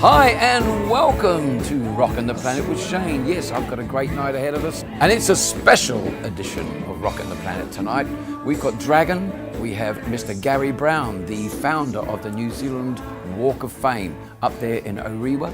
Hi and welcome to Rockin' the Planet with Shane. Yes, I've got a great night ahead of us and it's a special edition of Rockin' the Planet tonight. We've got Dragon, we have Mr. Gary Brown, the founder of the New Zealand Walk of Fame up there in Orewa,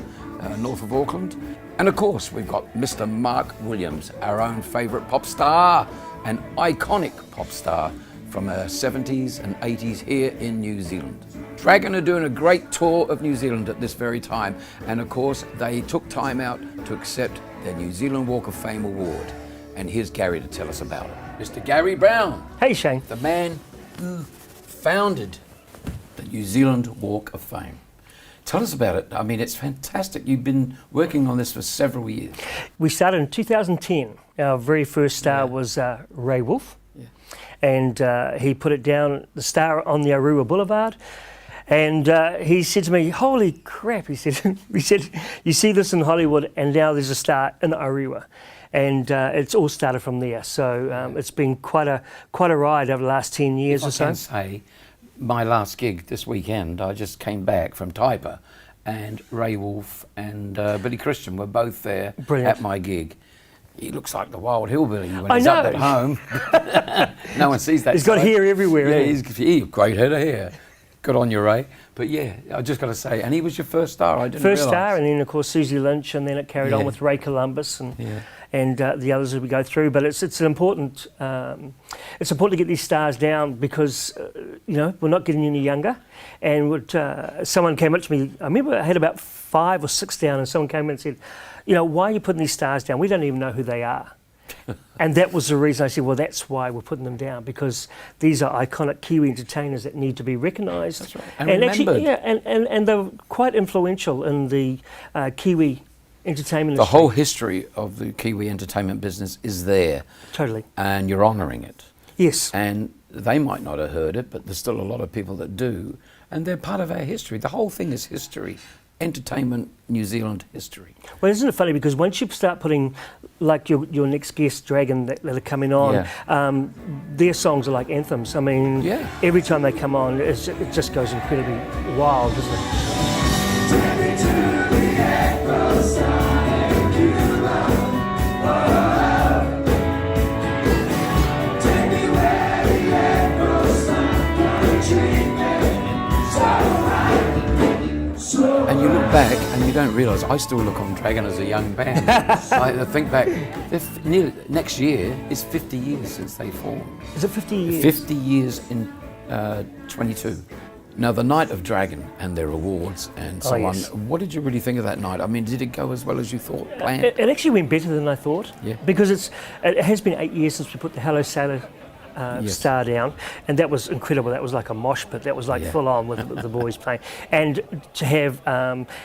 north of Auckland. And of course we've got Mr. Mark Williams, our own favourite pop star, an iconic pop star from the 70s and 80s here in New Zealand. Dragon are doing a great tour of New Zealand at this very time, and of course they took time out to accept their New Zealand Walk of Fame award. And here's Gary to tell us about it. Mr. Gary Brown. Hey Shane. The man who founded the New Zealand Walk of Fame. Tell us about it. I mean, it's fantastic. You've been working on this for several years. We started in 2010. Our very first star was Ray Wolf. And he put it down, the star on the Orewa Boulevard. And he said to me, holy crap, he said, you see this in Hollywood and now there's a star in Orewa. And it's all started from there. So it's been quite a ride over the last 10 years or so. I can say, my last gig this weekend, I just came back from Taipa and Ray Wolf and Billy Christian were both there at my gig. He looks like the wild hillbilly when he's up at home. No one sees that. He's got hair everywhere. Yeah, he's great head of hair. Good on you, Ray. But yeah, I just got to say, and he was your first star. I didn't First realise. star, and then of course Susie Lynch, and then it carried on with Ray Columbus and the others as we go through. But it's important. It's important to get these stars down because you know we're not getting any younger. And someone came up to me. I remember I had about 5 or 6 down, and someone came in and said, you know, why are you putting these stars down? We don't even know who they are. And that was the reason I said, well, that's why we're putting them down, because these are iconic Kiwi entertainers that need to be recognised. That's right. And remembered. Actually, and they're quite influential in the Kiwi entertainment industry. The industry. whole history of the Kiwi entertainment business is there. Totally. And you're honouring it. Yes. And they might not have heard it, but there's still a lot of people that do. And they're part of our history. The whole thing is history. Entertainment New Zealand history. Well, isn't it funny, because once you start putting, like your next guest, Dragon, that are coming on, their songs are like anthems. I mean, every time they come on, it just goes incredibly wild, doesn't it? And you look back and you don't realise, I still look on Dragon as a young band. I think back, next year is 50 years since they formed. Is it 50 years? 50 years in 22. Now, the night of Dragon and their awards and so on, what did you really think of that night? I mean, did it go as well as you thought, planned? It actually went better than I thought, because it has been 8 years since we put the Hello Sailor star down, and that was incredible. That was like a mosh pit. That was like full on with the boys playing, and to have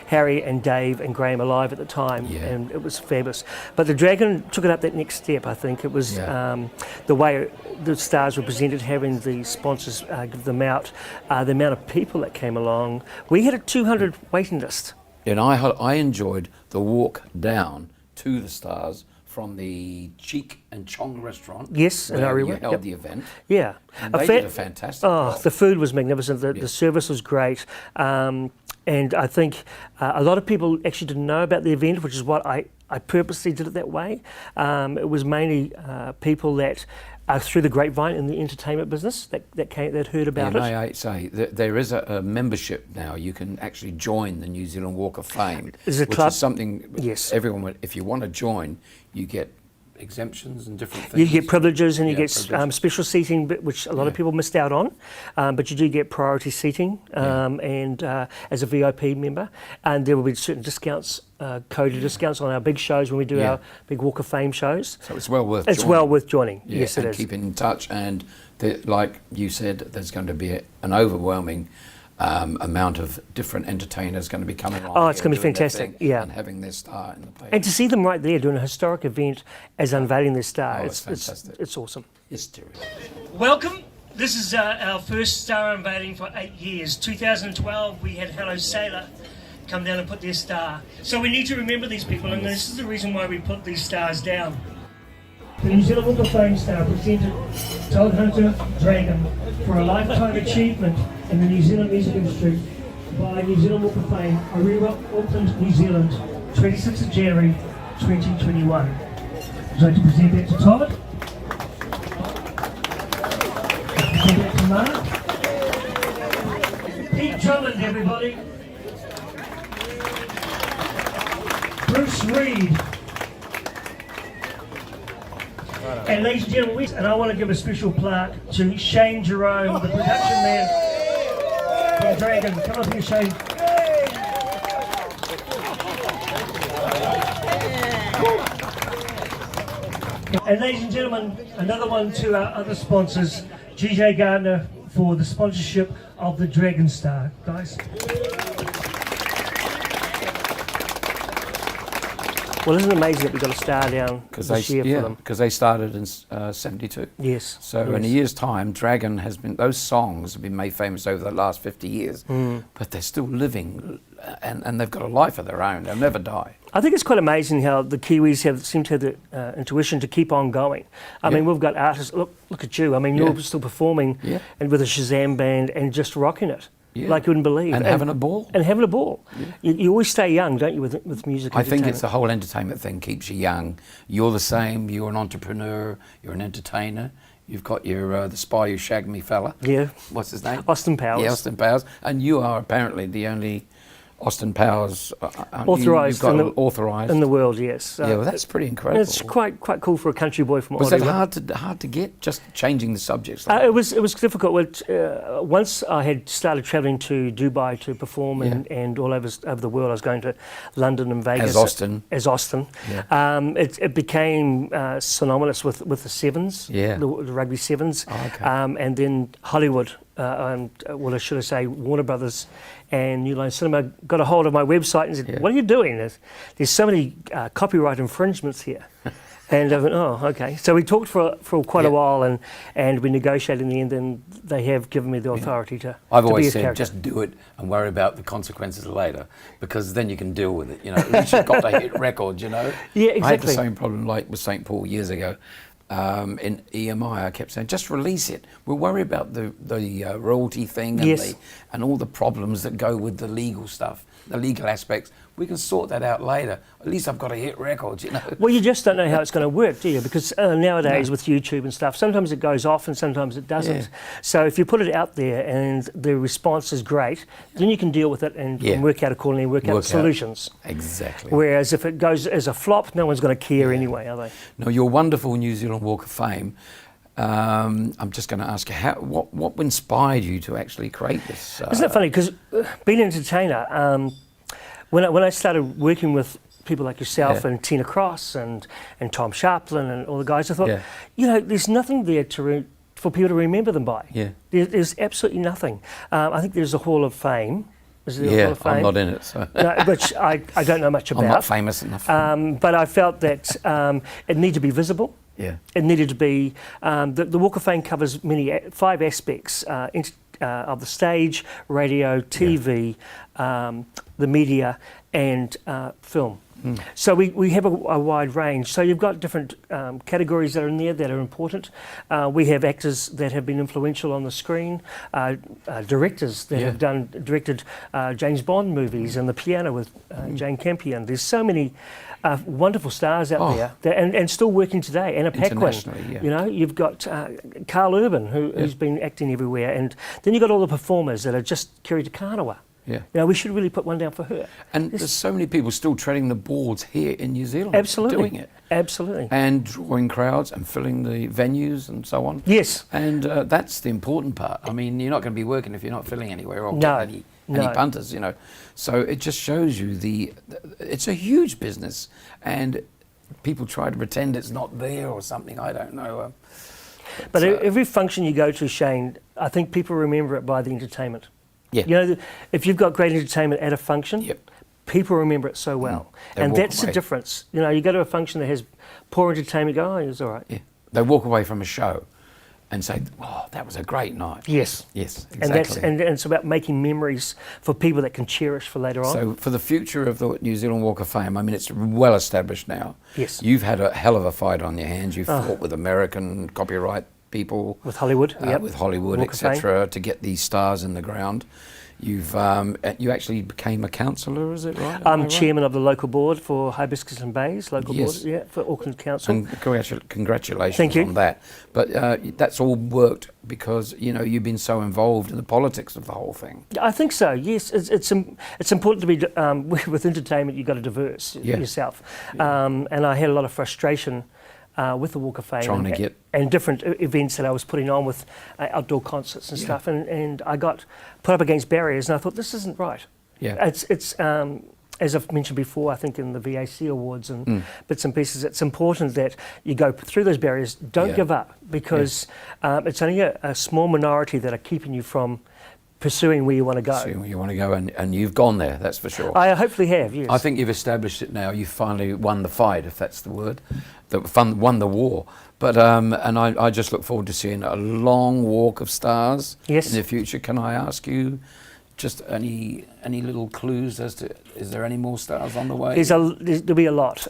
Harry and Dave and Graham alive at the time, and it was fabulous. But the Dragon took it up that next step. I think it was the way the stars were presented, having the sponsors give them out, the amount of people that came along. We had a 200 waiting list, and I enjoyed the walk down to the stars from the Cheek and Chong restaurant. Yes, in Orewa. You held the event. Yeah. And they did a fantastic job. The food was magnificent, the service was great. And I think a lot of people actually didn't know about the event, which is what I purposely did it that way. It was mainly people that are through the grapevine in the entertainment business that heard about it. I say there is a membership now. You can actually join the New Zealand Walk of Fame, which is something everyone. If you want to join, you get exemptions and different things. You get privileges and you get special seating, which a lot of people missed out on, but you do get priority seating and as a VIP member, and there will be certain discounts, coded discounts on our big shows when we do our big Walk of Fame shows. So it's well worth. Well worth joining. Yes, it is. Keep in touch, and like you said, there's going to be an overwhelming amount of different entertainers going to be coming along. Oh, it's going to be fantastic, and having their star in the place. And to see them right there doing a historic event as unveiling their star, it's fantastic. It's awesome. History. Welcome. This is our first star unveiling for 8 years. 2012, we had Hello Sailor come down and put their star. So we need to remember these people, and this is the reason why we put these stars down. The New Zealand Walk of Fame star presented Todd Hunter Dragon for a lifetime achievement in the New Zealand music industry by New Zealand Walk of Fame, Orewa, Auckland, New Zealand, 26th of January 2021. I'd like to present that to Todd. Present that to Mark. Pete Drummond, everybody. Bruce Reed. And ladies and gentlemen, and I want to give a special plaque to Shane Jerome, the production man from Dragon. Come up here, Shane. And ladies and gentlemen, another one to our other sponsors, GJ Gardner, for the sponsorship of the Dragon Star, guys. Well, isn't it amazing that we got a star down this year for them? Because they started in '72. Yes. So in a year's time, Dragon has been, those songs have been made famous over the last 50 years, but they're still living, and they've got a life of their own. They'll never die. I think it's quite amazing how the Kiwis seem to have the intuition to keep on going. I mean, we've got artists. Look at you. I mean, you're still performing and with a Shazam band and just rocking it. Yeah. Like you wouldn't believe. And having a ball. And having a ball. Yeah. You always stay young, don't you, with music? I think it's the whole entertainment thing keeps you young. You're the same. You're an entrepreneur. You're an entertainer. You've got your the Spy Who Shagged Me fella. Yeah. What's his name? Austin Powers. Yeah, Austin Powers. And you are apparently the only Austin Powers authorised authorised in the world. Yes. Yeah, well, that's pretty incredible. It's quite cool for a country boy from Orewa. Was that hard to get? Just changing the subjects. It was difficult. Once I had started travelling to Dubai to perform and all over the world, I was going to London and Vegas as Austin. Yeah. It became synonymous with the Sevens. Yeah. The rugby Sevens. Oh, okay. And then Hollywood. Well, should I say Warner Brothers and New Line Cinema got a hold of my website and said, "What are you doing? There's so many copyright infringements here." And I went, "Oh, okay." So we talked for quite a while, and we negotiated in the end, and they have given me the authority to. I've to always be said, character. just do it and worry about the consequences later, because then you can deal with it. You know, at least you've got a hit record. You know. Yeah, exactly. I had the same problem like with St. Paul years ago. In EMI, I kept saying, just release it. We'll worry about the royalty thing and all the problems that go with the legal stuff, the legal aspects. We can sort that out later. At least I've got a hit record, you know. Well, you just don't know how it's going to work, do you? Because nowadays with YouTube and stuff, sometimes it goes off and sometimes it doesn't. Yeah. So if you put it out there and the response is great, then you can deal with it and work out accordingly and work out solutions. Exactly. Whereas if it goes as a flop, no one's going to care anyway, are they? No, your wonderful New Zealand Walk of Fame. I'm just going to ask you, what inspired you to actually create this? Isn't it funny? Because being an entertainer, when I started working with people like yourself and Tina Cross and Tom Sharplin and all the guys, I thought, you know, there's nothing there for people to remember them by. Yeah. There's absolutely nothing. I think there's a Hall of Fame. Is there a Hall of Fame? I'm not in it, so. No, which I don't know much about. I'm not famous enough. But I felt that it needed to be visible. Yeah. It needed to be, the Walk of Fame covers 5 aspects of the stage, radio, TV, the media and film. So we have a wide range. So you've got different categories that are in there that are important. We have actors that have been influential on the screen, directors that have directed James Bond movies and The Piano with Jane Campion. There's so many wonderful stars out there and still working today. Anna Paquin, you know, you've got Carl Urban who's been acting everywhere, and then you've got all the performers that are just Kerry Takanawa. Yeah. You know, we should really put one down for her. And there's so many people still treading the boards here in New Zealand. Absolutely. Doing it. Absolutely. And drawing crowds and filling the venues and so on. Yes. And that's the important part. I mean, you're not going to be working if you're not filling anywhere or getting any punters, you know. So it just shows you it's a huge business, and people try to pretend it's not there or something. I don't know. But every function you go to, Shane, I think people remember it by the entertainment. Yeah. You know, if you've got great entertainment at a function, people remember it so well. And that's the difference. You know, you go to a function that has poor entertainment, go, oh, it's all right. Yeah. They walk away from a show and say, oh, that was a great night. Yes. Yes, exactly. And it's about making memories for people that can cherish for later on. So for the future of the New Zealand Walk of Fame, I mean, it's well established now. Yes. You've had a hell of a fight on your hands. You've fought with American copyright people. With Hollywood, with Hollywood, Walk of Fame. etc., to get these stars in the ground. You actually became a councillor, is it right? I'm chairman of the local board for Hibiscus and Bays, local Yes. board, for Auckland Council. And congratulations Thank you. on that. But that's all worked because you've been so involved in the politics of the whole thing. I think so. Yes, it's important to be with entertainment. You've got to diverse yourself, and I had a lot of frustration with the Walk of Fame and different events that I was putting on with outdoor concerts and stuff, and I got put up against barriers, and I thought this isn't right. Yeah, it's as I've mentioned before, I think in the VAC awards and bits and pieces, it's important that you go through those barriers. Don't give up, because it's only a small minority that are keeping you from pursuing where you want to go. Pursuing where you want to go, and you've gone there, that's for sure. I hopefully have, yes. I think you've established it now. You've finally won the fight, if that's the word. Won the war. But and I just look forward to seeing a long walk of stars in the future. Can I ask you just any little clues as to, is there any more stars on the way? There'll be a lot.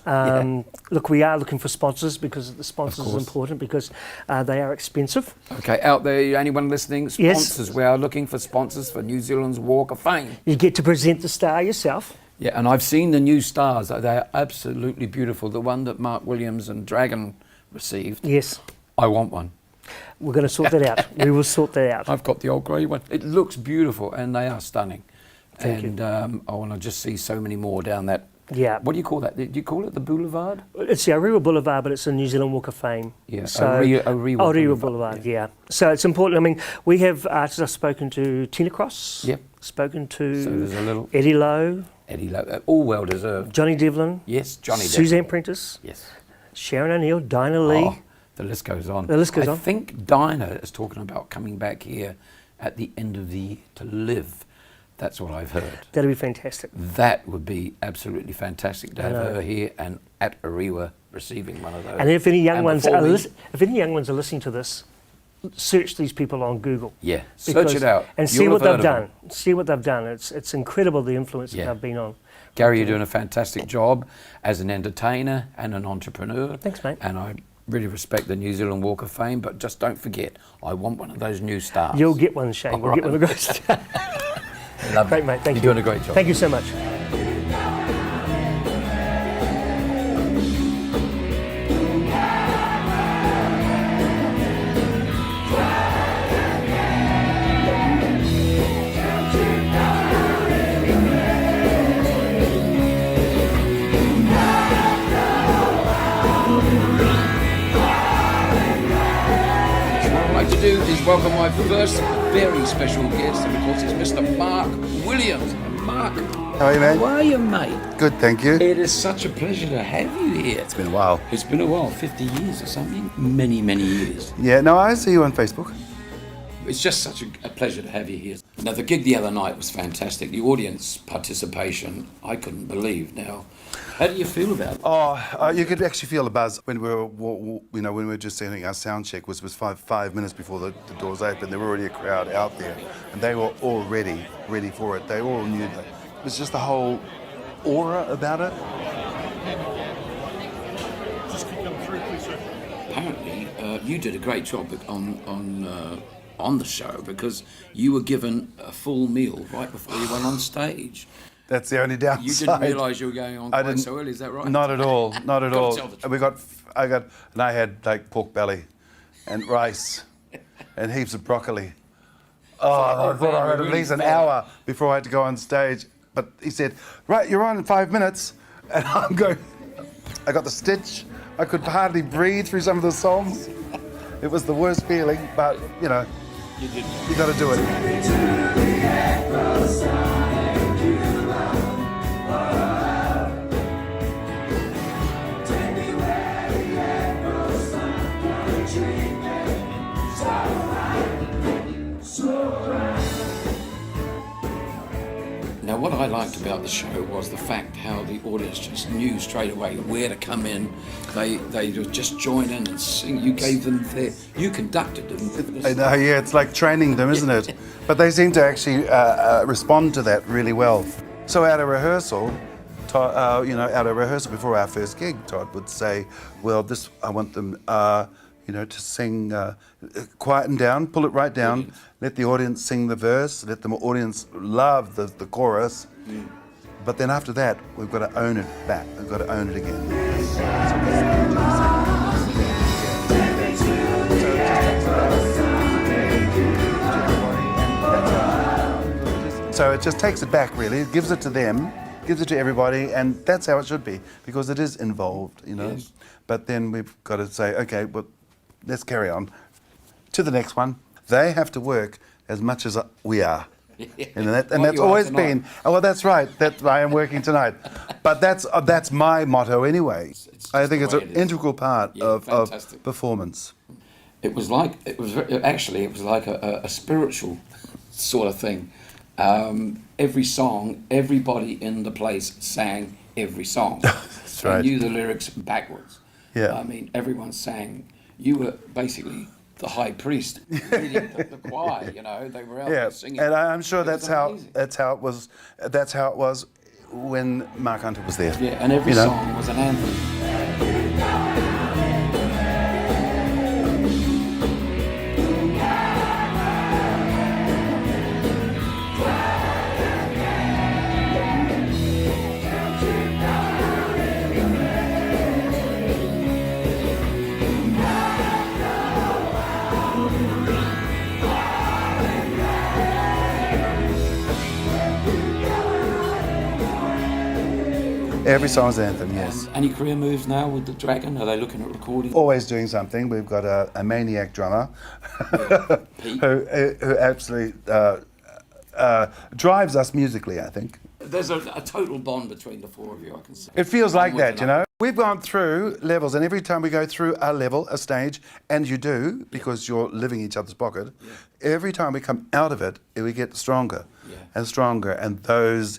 Look, we are looking for sponsors, because the sponsors is important, because they are expensive. Okay, out there, anyone listening, sponsors. We are looking for sponsors for New Zealand's Walk of Fame. You get to present the star yourself. Yeah, and I've seen the new stars. They're absolutely beautiful. The one that Mark Williams and Dragon received. Yes. I want one. We're going to sort that out. We will sort that out. I've got the old grey one. It looks beautiful, and they are stunning. Thank you. I want to just see so many more down that. Yeah. What do you call that? Do you call it the Boulevard? It's the Orewa Boulevard, but it's a New Zealand Walk of Fame. Yeah, so, Orewa Boulevard, yeah. So it's important. I mean, we have artists. I've spoken to Tina Cross. Yep. Spoken to So there's a little Eddie Lowe. Eddie Lowe, all well deserved. Johnny Devlin. Yes, Johnny Devlin. Suzanne Prentice. Yes. Sharon O'Neill. Dinah Lee. Oh, the list goes on. The list goes on. I think Dinah is talking about coming back here at the end of the year to live. That's what I've heard. That'd be fantastic. That would be absolutely fantastic to have her here and at Orewa receiving one of those. And if any young ones are listening to this, search these people on Google. Yeah, search it out and see what they've done. See what they've done. It's incredible, the influence that they've been on. Gary, you're doing a fantastic job as an entertainer and an entrepreneur. Thanks, mate. And I really respect the New Zealand Walk of Fame, but just don't forget, I want one of those new stars. You'll get one, Shane. You'll get one of those. Great, mate. Thank you. You're doing a great job. Thank you so much. Is welcome my first very special guest, and of course it's Mr. Mark Williams. Mark, how are you, mate? How are you, mate? Good, thank you. It is such a pleasure to have you here. It's been a while. It's been a while, 50 years or something? Many, many years. Yeah, no, I see you on Facebook. It's just such a pleasure to have you here. Now, the gig the other night was fantastic. The audience participation, I couldn't believe. Now, how do you feel about it? Oh, you could actually feel the buzz when we were, when we were just saying our sound check was 5 minutes before the doors opened. There were already a crowd out there, and they were all ready for it. They all knew that. It was just the whole aura about it. Just keep them through, please, sir. Apparently, you did a great job on the show, because you were given a full meal right before you went on stage. That's the only downside. You didn't realise you were going on quite so early, is that right? Not at all, not at all. Tell the truth. I had like pork belly and rice and heaps of broccoli. Oh, I thought I had at least an hour before I had to go on stage. But he said, right, you're on in 5 minutes. And I'm going, I got the stitch. I could hardly breathe through some of the songs. It was the worst feeling, but you know, you got to do it. Now, what I liked about the show was the fact how the audience just knew straight away where to come in. They would just join in and sing. You gave them you conducted them. I know, yeah, it's like training them, isn't it? But they seem to actually respond to that really well. So at a rehearsal, before our first gig, Todd would say, well, I want them, you know, to sing, quieten down, pull it right down, Brilliant. let the audience sing the verse, let the audience love the chorus. But then after that, we've got to own it back. We've got to own it again. So it just takes it back, really. It gives it to them, gives it to everybody, and that's how it should be, because it is involved, you know. Yes. But then we've got to say, okay, well, let's carry on to the next one. They have to work as much as we are. And that's always been. Oh, well, that's right. That I am working tonight, but that's my motto anyway. I think it's an integral part of performance. It was like it was like a spiritual sort of thing. Every song, everybody in the place sang every song. That's right. They knew the lyrics backwards. Yeah. I mean, everyone sang. You were basically the high priest leading the choir. You know, they were out there singing. And I'm sure that's how amazing. it was. That's how it was when Mark Hunter was there. Yeah, and every you know? song was an anthem. Every song's an anthem, yes. Any career moves now with the Dragon? Are they looking at recording? Always doing something. We've got a maniac drummer Pete. who absolutely drives us musically, I think. There's a total bond between the four of you, I can see. It feels like that, you know. We've gone through levels, and every time we go through a level, a stage, and you do, because you're living each other's pocket, every time we come out of it, we get stronger and stronger, and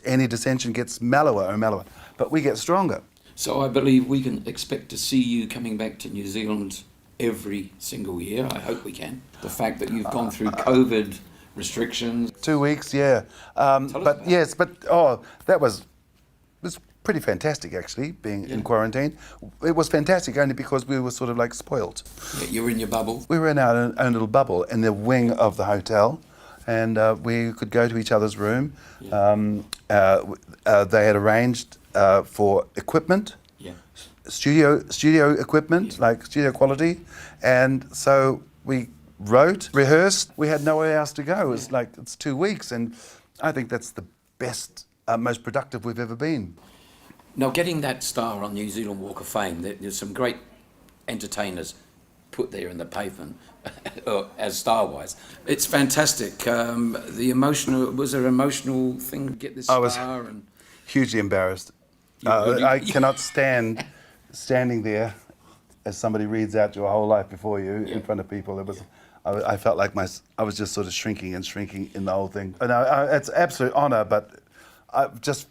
any dissension gets mellower and mellower. But we get stronger. So I believe we can expect to see you coming back to New Zealand every single year. I hope we can. The fact that you've gone through COVID restrictions. 2 weeks, yeah. That was pretty fantastic, actually, being in quarantine. It was fantastic only because we were sort of like spoilt. Yeah, you were in your bubble. We were in our own little bubble in the wing of the hotel, and we could go to each other's room. They had arranged for equipment, studio equipment, like studio quality, and so we wrote, rehearsed. We had nowhere else to go. It was like, it's 2 weeks, and I think that's the best, most productive we've ever been. Now, getting that star on New Zealand Walk of Fame, there's some great entertainers put there in the pavement as star-wise. It's fantastic. Was there an emotional thing to get this star? I was hugely embarrassed. I cannot stand standing there as somebody reads out your whole life before you in front of people. It was. I felt like I was just sort of shrinking in the whole thing. And it's absolute honour, but I just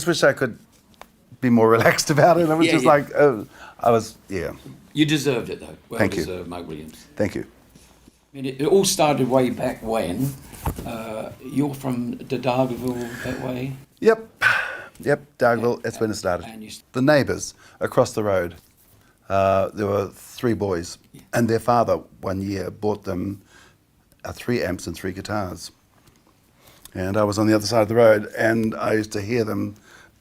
wish I could be more relaxed about it. I was You deserved it, though. Well Thank you. deserved, Mike Williams. Thank you. I mean, it all started way back when. You're from Dargaville that way? Yep, Dargaville, that's when it started. The neighbours across the road, there were 3 boys, and their father one year bought them 3 amps and 3 guitars. And I was on the other side of the road, and I used to hear them,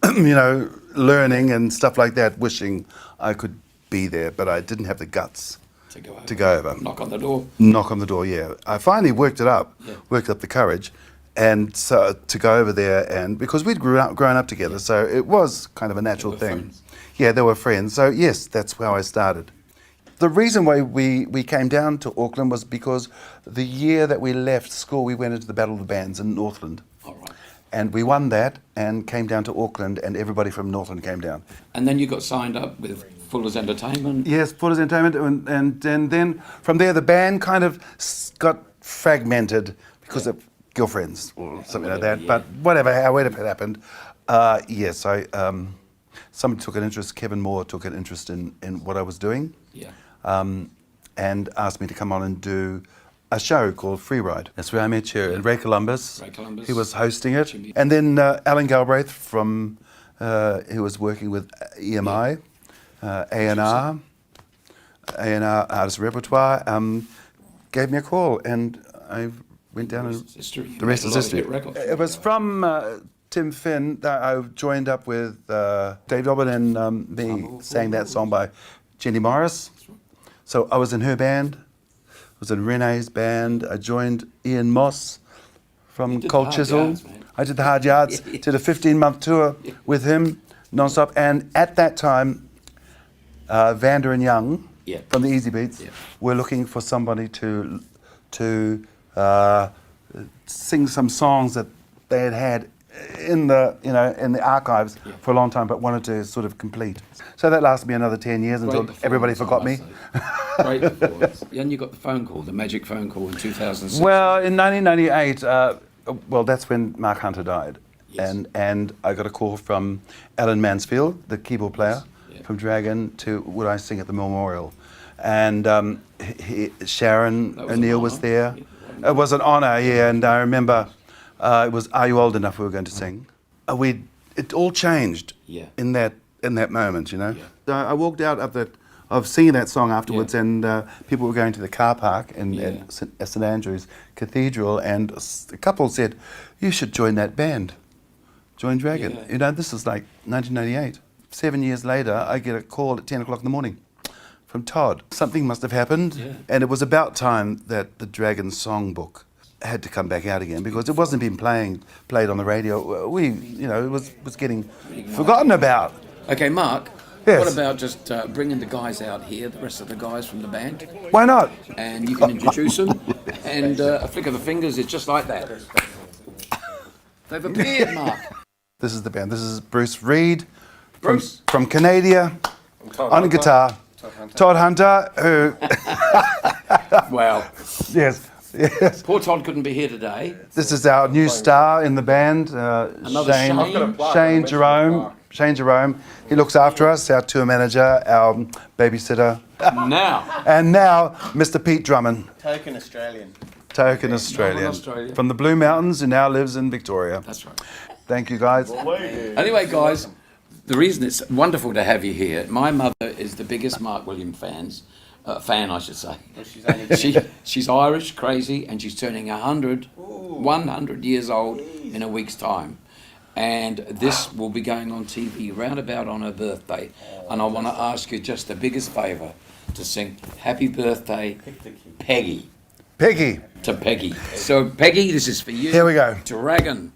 learning and stuff like that, wishing I could be there, but I didn't have the guts to go over. Knock on the door. Knock on the door, yeah. I finally worked up the courage, and so to go over there, and because we'd grown up together, so it was kind of a natural thing. Friends. Yeah, they were friends. So yes, that's how I started. The reason why we came down to Auckland was because the year that we left school, we went into the Battle of the Bands in Northland. All right. And we won that and came down to Auckland, and everybody from Northland came down. And then you got signed up with Fuller's Entertainment. Yes, Fuller's Entertainment, and then from there the band kind of got fragmented because of girlfriends or something like that. But however it happened, yes, somebody took an interest. Kevin Moore took an interest in what I was doing, and asked me to come on and do a show called Free Ride. That's where I met you, and Ray Columbus. He was hosting it, and then Alan Galbraith who was working with EMI, A&R, in our artist repertoire, gave me a call, and I went down and the rest is history. It was from Tim Finn that I joined up with Dave Dobbin and me sang that song by Jenny Morris. So I was in her band, I was in Renee's band, I joined Ian Moss from Cold Chisel. I did the Hard Yards, did a 15-month tour with him, non-stop, and at that time, Vander and Young from the Easy Beats were looking for somebody to sing some songs that they had in the archives for a long time, but wanted to sort of complete. So that lasted me another 10 years until everybody forgot me. Great performance. And you got the phone call, the magic phone call in 2006. Well, in 1998, that's when Mark Hunter died. Yes. And I got a call from Alan Mansfield, the keyboard player from Dragon, to would I sing at the memorial. And Sharon O'Neill was there. It was an honour, and I remember it was Are You Old Enough we were going to sing. It all changed in that moment, you know. So I walked out of singing that song afterwards, and people were going to the car park at St Andrew's Cathedral, and a couple said, "You should join that band, join Dragon." Yeah. You know, this is like 1998. 7 years later, I get a call at 10 o'clock in the morning from Todd. Something must have happened, and it was about time that the Dragon songbook had to come back out again, because it wasn't being played on the radio. It was getting forgotten about. Okay, Mark. Yes. What about just bringing the guys out here, the rest of the guys from the band? Why not? And you can introduce them, and a flick of the fingers, it's just like that. They've appeared, Mark. This is the band. This is Bruce Reid from Canada on guitar. Todd Hunter, who... Wow. Yes. Poor Todd couldn't be here today. This is our new star in the band, Shane Jerome. Shane Jerome. He looks after us, our tour manager, our babysitter. And now, Mr. Pete Drummond. Token Australian. From the Blue Mountains, who now lives in Victoria. That's right. Thank you, guys. Anyway, guys, the reason it's wonderful to have you here, my mother is the biggest Mark Williams fan, I should say. Well, she's Irish, crazy, and she's turning 100 years old in a week's time. And this will be going on TV round about on her birthday. And I want to ask you just the biggest favour to sing Happy Birthday, Peggy. Peggy. To Peggy. So, Peggy, this is for you. Here we go. Dragon.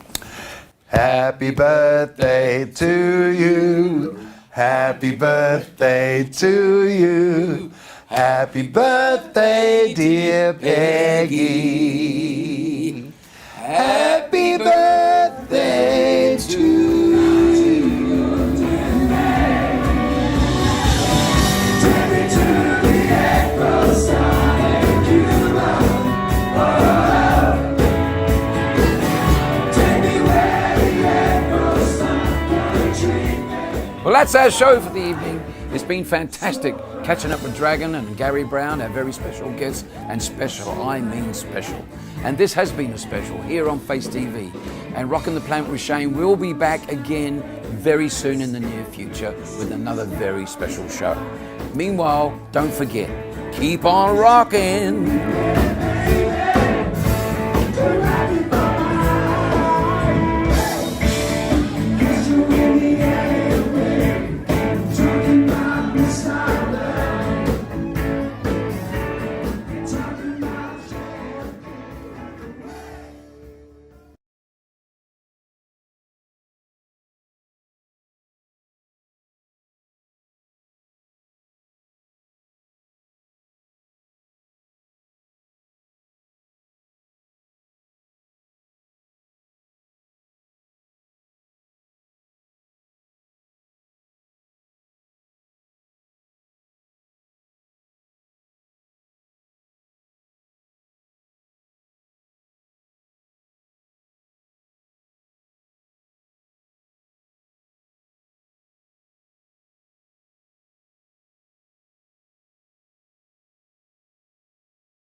Happy birthday to you. Happy birthday to you. Happy birthday, dear Peggy. Happy birthday to you. Well, that's our show for the evening. It's been fantastic catching up with Dragon and Gary Brown, our very special guest, and special, I mean special. And this has been a special here on Face TV. And Rockin' the Planet with Shane will be back again very soon in the near future with another very special show. Meanwhile, don't forget, keep on rocking.